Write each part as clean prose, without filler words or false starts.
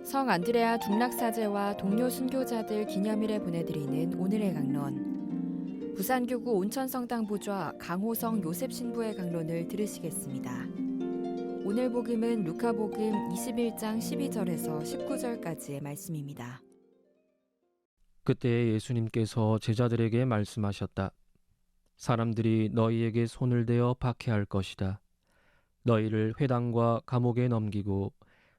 성 안드레아 중락사제와 동료 순교자들 기념일에 보내드리는 오늘의 강론. 부산교구 온천성당부좌 강호성 요셉 신부의 강론을 들으시겠습니다. 오늘 복음은 루카복음 21장 12절에서 19절까지의 말씀입니다. 그때 예수님께서 제자들에게 말씀하셨다. 사람들이 너희에게 손을 대어 박해할 것이다. 너희를 회당과 감옥에 넘기고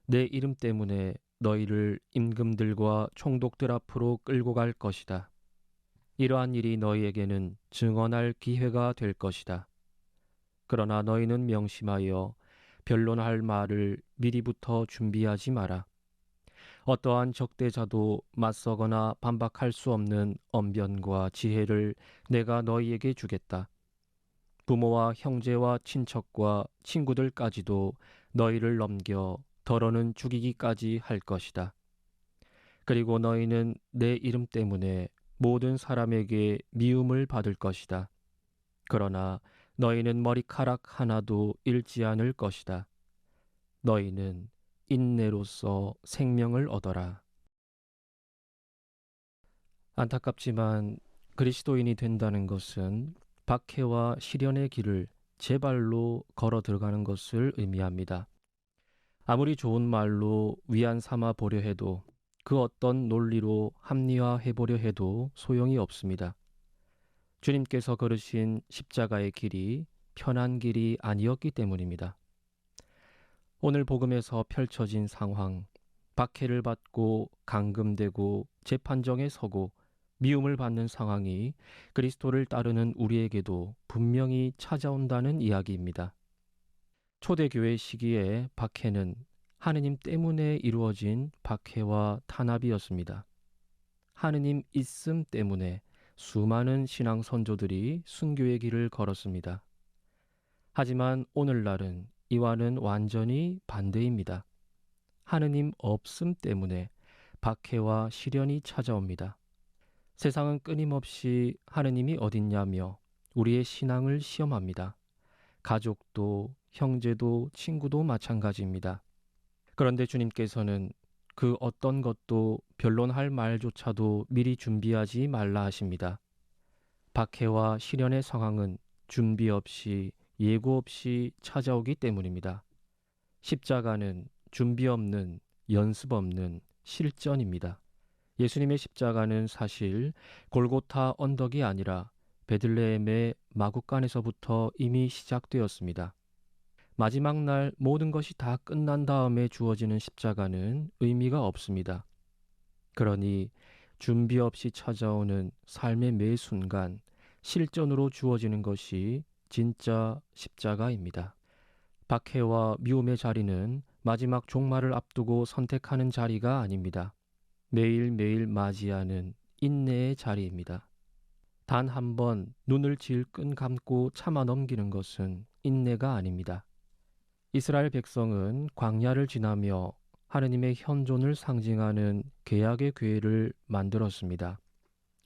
내 이름 때문에 너희를 임금들과 총독들 앞으로 끌고 갈 것이다. 이러한 일이 너희에게는 증언할 기회가 될 것이다. 그러나 너희는 명심하여 변론할 말을 미리부터 준비하지 마라. 어떠한 적대자도 맞서거나 반박할 수 없는 언변과 지혜를 내가 너희에게 주겠다. 부모와 형제와 친척과 친구들까지도 너희를 넘겨 더러는 죽이기까지 할 것이다. 그리고 너희는 내 이름 때문에 모든 사람에게 미움을 받을 것이다. 그러나 너희는 머리카락 하나도 잃지 않을 것이다. 너희는 인내로써 생명을 얻어라. 안타깝지만 그리스도인이 된다는 것은 박해와 시련의 길을 제 발로 걸어 들어가는 것을 의미합니다. 아무리 좋은 말로 위안 삼아 보려 해도 그 어떤 논리로 합리화해 보려 해도 소용이 없습니다. 주님께서 걸으신 십자가의 길이 편한 길이 아니었기 때문입니다. 오늘 복음에서 펼쳐진 상황, 박해를 받고 감금되고 재판정에 서고 미움을 받는 상황이 그리스도를 따르는 우리에게도 분명히 찾아온다는 이야기입니다. 초대교회 시기에 박해는 하느님 때문에 이루어진 박해와 탄압이었습니다. 하느님 있음 때문에 수많은 신앙 선조들이 순교의 길을 걸었습니다. 하지만 오늘날은 이와는 완전히 반대입니다. 하느님 없음 때문에 박해와 시련이 찾아옵니다. 세상은 끊임없이 하느님이 어딨냐며 우리의 신앙을 시험합니다. 가족도 형제도 친구도 마찬가지입니다. 그런데 주님께서는 그 어떤 것도 변론할 말조차도 미리 준비하지 말라 하십니다. 박해와 시련의 상황은 준비 없이 예고 없이 찾아오기 때문입니다. 십자가는 준비 없는, 연습 없는 실전입니다. 예수님의 십자가는 사실 골고타 언덕이 아니라 베들레헴의 마구간에서부터 이미 시작되었습니다. 마지막 날 모든 것이 다 끝난 다음에 주어지는 십자가는 의미가 없습니다. 그러니 준비 없이 찾아오는 삶의 매 순간 실전으로 주어지는 것이 진짜 십자가입니다. 박해와 미움의 자리는 마지막 종말을 앞두고 선택하는 자리가 아닙니다. 매일매일 맞이하는 인내의 자리입니다. 단 한 번 눈을 질끈 감고 참아 넘기는 것은 인내가 아닙니다. 이스라엘 백성은 광야를 지나며 하느님의 현존을 상징하는 계약의 궤를 만들었습니다.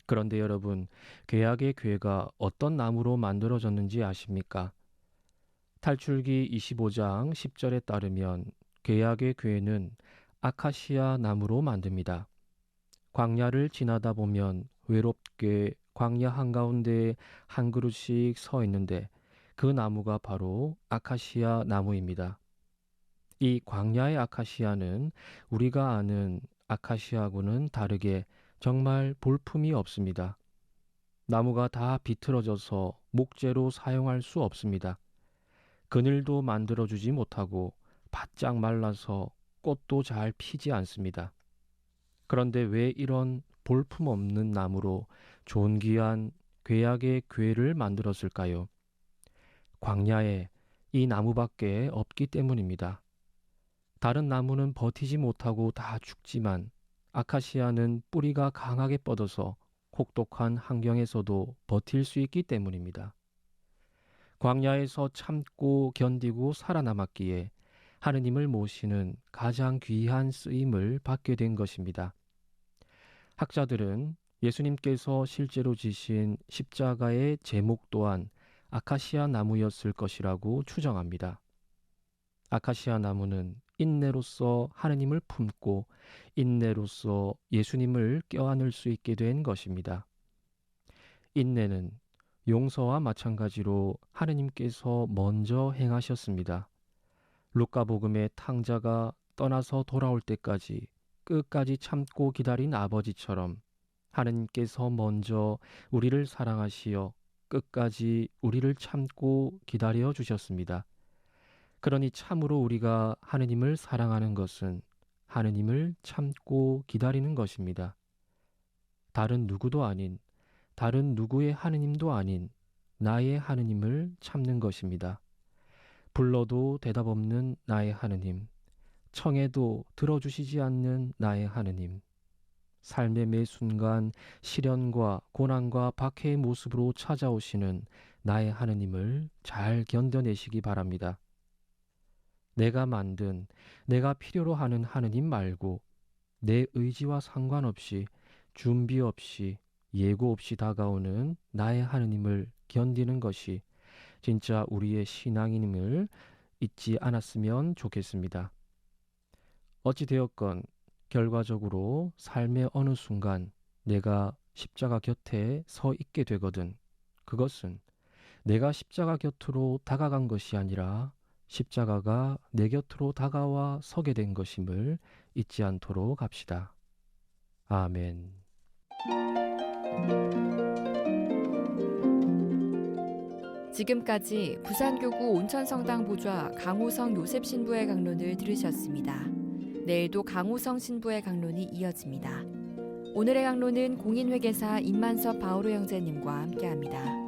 그런데 여러분, 계약의 궤가 어떤 나무로 만들어졌는지 아십니까? 탈출기 25장 10절에 따르면 계약의 궤는 아카시아 나무로 만듭니다. 광야를 지나다 보면 외롭게 광야 한가운데 한 그루씩 서 있는데 그 나무가 바로 아카시아 나무입니다. 이 광야의 아카시아는 우리가 아는 아카시아하고는 다르게 정말 볼품이 없습니다. 나무가 다 비틀어져서 목재로 사용할 수 없습니다. 그늘도 만들어주지 못하고 바짝 말라서 꽃도 잘 피지 않습니다. 그런데 왜 이런 볼품없는 나무로 존귀한 궤약의 궤를 만들었을까요? 광야에 이 나무밖에 없기 때문입니다. 다른 나무는 버티지 못하고 다 죽지만 아카시아는 뿌리가 강하게 뻗어서 혹독한 환경에서도 버틸 수 있기 때문입니다. 광야에서 참고 견디고 살아남았기에 하느님을 모시는 가장 귀한 쓰임을 받게 된 것입니다. 학자들은 예수님께서 실제로 지신 십자가의 제목 또한 아카시아 나무였을 것이라고 추정합니다. 아카시아 나무는 인내로서 하느님을 품고 인내로서 예수님을 껴안을 수 있게 된 것입니다. 인내는 용서와 마찬가지로 하느님께서 먼저 행하셨습니다. 루카복음의 탕자가 떠나서 돌아올 때까지 끝까지 참고 기다린 아버지처럼 하느님께서 먼저 우리를 사랑하시어 끝까지 우리를 참고 기다려 주셨습니다. 그러니 참으로 우리가 하느님을 사랑하는 것은 하느님을 참고 기다리는 것입니다. 다른 누구도 아닌, 다른 누구의 하느님도 아닌 나의 하느님을 참는 것입니다. 불러도 대답 없는 나의 하느님, 청해도 들어주시지 않는 나의 하느님, 삶의 매 순간 시련과 고난과 박해의 모습으로 찾아오시는 나의 하느님을 잘 견뎌내시기 바랍니다. 내가 만든, 내가 필요로 하는 하느님 말고 내 의지와 상관없이 준비 없이 예고 없이 다가오는 나의 하느님을 견디는 것이 진짜 우리의 신앙임을 잊지 않았으면 좋겠습니다. 어찌되었건 결과적으로 삶의 어느 순간 내가 십자가 곁에 서 있게 되거든 그것은 내가 십자가 곁으로 다가간 것이 아니라 십자가가 내 곁으로 다가와 서게 된 것임을 잊지 않도록 합시다. 아멘. 지금까지 부산교구 온천성당 보좌 강호성 요셉 신부의 강론을 들으셨습니다. 내일도 강호성 신부의 강론이 이어집니다. 오늘의 강론은 공인회계사 임만섭 바오로 형제님과 함께합니다.